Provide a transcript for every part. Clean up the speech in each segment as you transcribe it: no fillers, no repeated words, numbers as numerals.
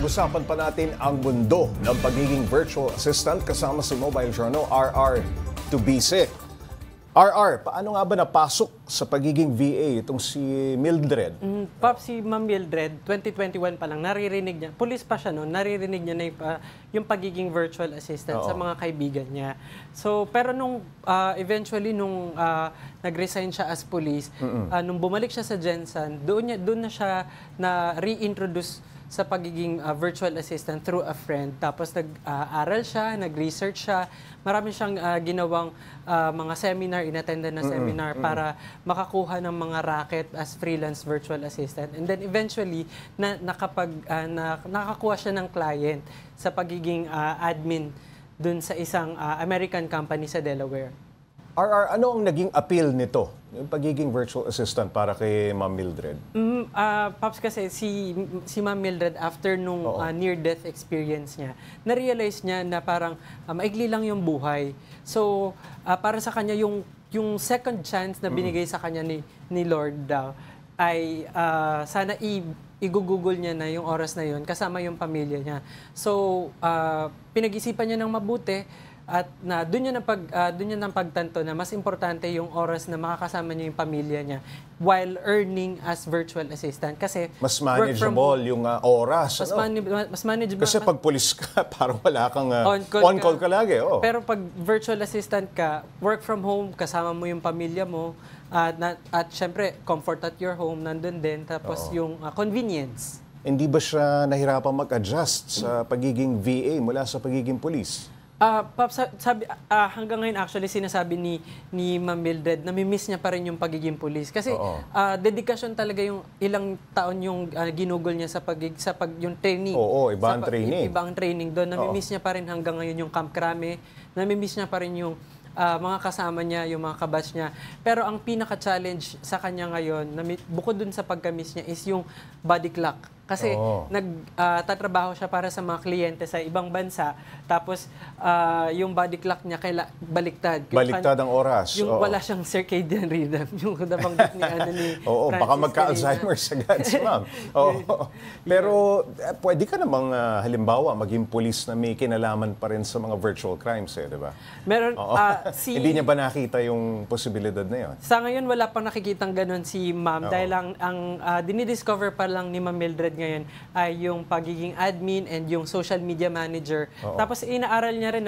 Pag-usapan pa natin ang mundo ng pagiging virtual assistant kasama si Mobile Journal RR Tubise. RR, paano nga ba napasok sa pagiging VA itong si Mildred? Pop, si Ma'am Mildred, 2021 pa lang, naririnig niya, police pa siya noon, naririnig niya na yung pagiging virtual assistant sa mga kaibigan niya. So, pero nung eventually, nung nag-resign siya as police, nung bumalik siya sa Gensan, doon na siya na reintroduce sa pagiging virtual assistant through a friend. Tapos nag-aral siya, nag-research siya. Marami siyang ginawang mga seminar, inattendan na seminar para makakuha ng mga racket as freelance virtual assistant. And then eventually, nakakuha siya ng client sa pagiging admin dun sa isang American company sa Delaware. RR, ano ang naging appeal nito? Yung pagiging virtual assistant para kay Ma'am Mildred? Pops, kasi si Ma'am Mildred, after nung near-death experience niya, na-realize niya na parang maigli lang yung buhay. So, para sa kanya, yung second chance na binigay sa kanya ni Lord daw, ay sana i-google niya na yung oras na yun kasama yung pamilya niya. So, pinag-isipan niya ng mabuti. At doon niya nang pagtanto na mas importante yung oras na makakasama niya yung pamilya niya while earning as virtual assistant. Kasi mas manageable yung oras. Mas manageable. Kasi pag police ka, parang wala kang on-call ka lagi. Oh. Pero pag virtual assistant ka, work from home, kasama mo yung pamilya mo, at syempre, comfort at your home, nandun din. Tapos yung convenience. Hindi ba siya nahirapang mag-adjust sa pagiging VA mula sa pagiging police? Pops, hanggang ngayon actually sinasabi ni Ma'am Mildred na mi-miss niya pa rin yung pagiging police. Kasi dedikasyon talaga yung ilang taon yung ginugol niya yung training. Oo, ibang training. Ibang training doon. Nami-miss niya pa rin hanggang ngayon yung Camp Crame. Nami-miss niya pa rin yung mga kasama niya, yung mga kabatch niya. Pero ang pinaka-challenge sa kanya ngayon, bukod dun sa pagka-miss niya, is yung body clock. Kasi nagtatrabaho siya para sa mga kliyente sa ibang bansa. Tapos yung body clock niya baliktad. Baliktad ang oras. Yung wala siyang circadian rhythm. Yung nabanggit ni Francis. Baka magka-Alzheimer's agad si Ma'am. Pero pwede ka namang halimbawa maging police na may kinalaman pa rin sa mga virtual crimes, di ba? Meron. Hindi niya ba nakita yung posibilidad na yun? Sa ngayon, wala pang nakikitang ganun si Ma'am. Dahil ang dinidiscover pa lang ni Ma'am Mildred ngayon ay yung pagiging admin and yung social media manager. Tapos inaaral niya rin,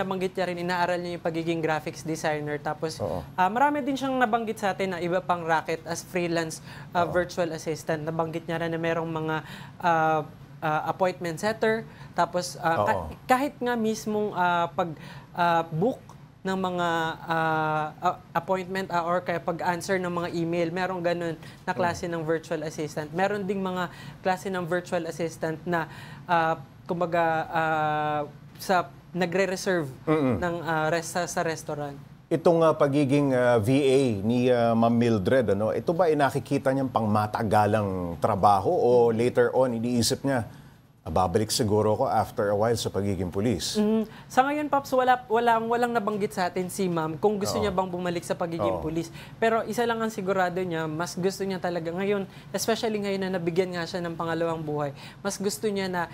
inaaral niya yung pagiging graphics designer. Tapos marami din siyang nabanggit sa atin na iba pang racket as freelance virtual assistant. Nabanggit niya rin na merong mga appointment setter. Tapos kahit nga mismong pag-book ng mga appointment or kaya pag-answer ng mga email. Merong ganun na klase ng virtual assistant. Meron ding mga klase ng virtual assistant na kumbaga nagre-reserve ng sa restaurant. Itong pagiging VA ni Ma'am Mildred, ito ba nakikita niyang pangmatagalang trabaho o later on iniisip niya, babalik siguro ko after a while sa pagiging police? Sa ngayon, Pops, walang nabanggit sa atin si Ma'am kung gusto niya bang bumalik sa pagiging police. Pero isa lang ang sigurado niya, mas gusto niya talaga ngayon, especially ngayon na nabigyan nga siya ng pangalawang buhay, mas gusto niya na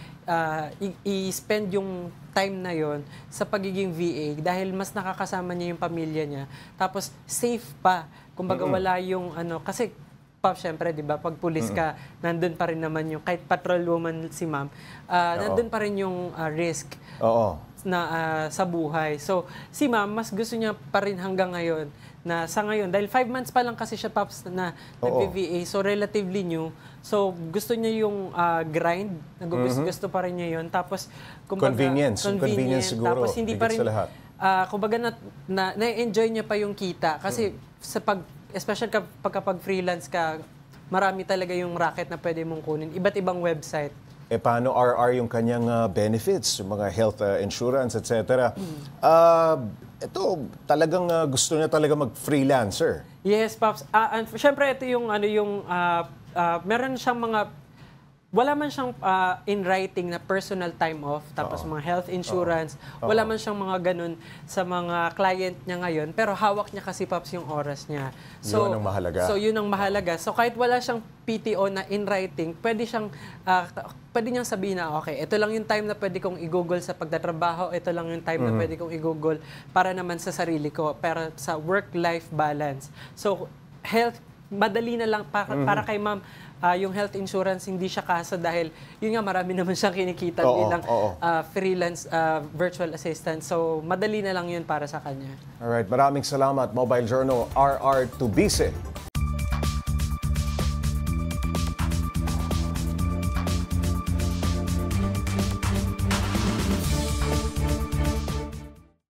i-spend yung time na yon sa pagiging VA dahil mas nakakasama niya yung pamilya niya. Tapos safe pa. Kumbaga wala yung kasi Pop, syempre, di ba, pag pulis ka, nandun pa rin naman yung, kahit patrolwoman si Ma'am, nandun pa rin yung risk na sa buhay. So, si Ma'am, mas gusto niya pa rin hanggang ngayon, na sa ngayon, dahil 5 months pa lang kasi siya, Pops, na nag-VA, so relatively new. So, gusto niya yung grind, gusto pa rin niya yun. Tapos, kumbaga, convenience siguro, tapos hindi pa rin, kumbaga, na-enjoy niya pa yung kita. Kasi, especially kapag freelance ka, marami talaga yung racket na pwede mong kunin. Iba't ibang website. Paano RR yung kanyang benefits, yung mga health insurance, etc.? Ito, talagang gusto niya talaga mag-freelancer. Yes, Pops. Siyempre, ito yung, meron siyang mga wala man siyang in writing na personal time off, tapos mga health insurance, wala man siyang mga ganun sa mga client niya ngayon, pero hawak niya kasi Paps yung oras niya. Yun ang mahalaga. So yun ang mahalaga. So kahit wala siyang PTO na in writing, pwede niyang sabihin na, okay, ito lang yung time na pwede kong i-google sa pagtatrabaho, ito lang yung time na pwede kong i-google para naman sa sarili ko, para sa work-life balance. So health, madali na lang para kay ma'am, yung health insurance hindi siya kaso dahil yun nga marami naman siyang kinikita bilang freelance virtual assistant. So madali na lang yun para sa kanya. Alright, maraming salamat Mobile Journal RR Tubise.